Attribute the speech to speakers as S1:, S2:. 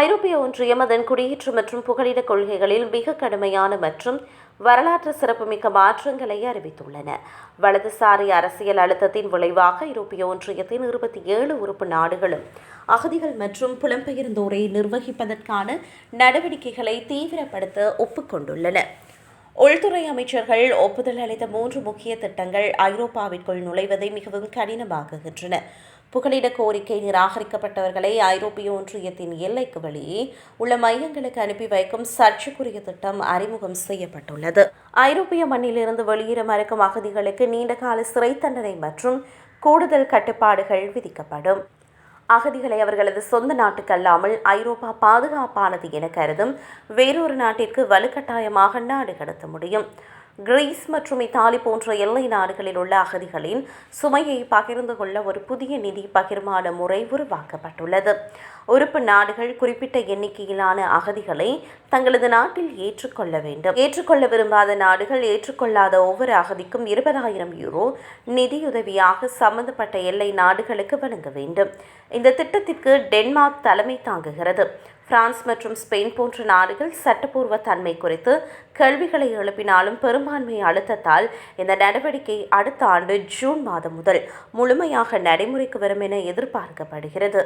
S1: ஐரோப்பிய ஒன்றியம் அதன் குடியேற்ற மற்றும் புகலிட கொள்கைகளில் மிக கடுமையான மற்றும் வரலாற்று சிறப்புமிக்க மாற்றங்களை அறிவித்துள்ளன. வலதுசாரி அரசியல் அழுத்தத்தின் விளைவாக ஐரோப்பிய ஒன்றியத்தின் 27 உறுப்பு நாடுகளும் அகதிகள் மற்றும் புலம்பெயர்ந்தோரை நிர்வகிப்பதற்கான நடவடிக்கைகளை தீவிரப்படுத்த ஒப்புக்கொண்டுள்ளன. உள்துறை அமைச்சர்கள் ஒப்புதல் அளித்த 3 முக்கிய திட்டங்கள் ஐரோப்பாவிற்குள் நுழைவதை மிகவும் கடினமாக்குகின்றன. புகலிட கோரிக்கை நிராகரிக்கப்பட்டவர்களை ஐரோப்பிய ஒன்றியத்தின் எல்லைக்கு வெளியே உள்ள மையங்களுக்கு அனுப்பி வைக்கும் சர்ச்சைக்குரிய திட்டம் அறிமுகம் செய்யப்பட்டுள்ளது. ஐரோப்பிய மண்ணிலிருந்து வெளியேற மறுக்கும் அகதிகளுக்கு நீண்டகால சிறை தண்டனை மற்றும் கூடுதல் கட்டுப்பாடுகள் விதிக்கப்படும். அகதிகளை அவர்களது சொந்த நாட்டுக்கு அல்லாமல் ஐரோப்பா பாதுகாப்பானது என கருதும் வேறொரு நாட்டிற்கு வலுக்கட்டாயமாக நாடு கடத்த முடியும். கிரீஸ் மற்றும் இத்தாலி போன்ற எல்லை நாடுகளில் உள்ள அகதிகளின் சுமையை பகிர்ந்து கொள்ள ஒரு புதிய நிதி பகிர்மான முறை உருவாக்கப்பட்டுள்ளது. உறுப்பு நாடுகள் குறிப்பிட்ட எண்ணிக்கையிலான அகதிகளை தங்களது நாட்டில் ஏற்றுக்கொள்ள வேண்டும். ஏற்றுக்கொள்ள விரும்பாத நாடுகள் ஏற்றுக்கொள்ளாத ஒவ்வொரு அகதிக்கும் 20,000 யூரோ நிதியுதவியாக சம்பந்தப்பட்ட எல்லை நாடுகளுக்கு வழங்க வேண்டும். இந்த திட்டத்திற்கு டென்மார்க் தலைமை தாங்குகிறது. பிரான்ஸ் மற்றும் ஸ்பெயின் போன்ற நாடுகள் சட்டப்பூர்வ தன்மை குறித்து கேள்விகளை எழுப்பினாலும் பெரும்பான்மை அழுத்தத்தால் இந்த நடவடிக்கை அடுத்த ஆண்டு ஜூன் மாதம் முதல் முழுமையாக நடைமுறைக்கு வரும் என எதிர்பார்க்கப்படுகிறது.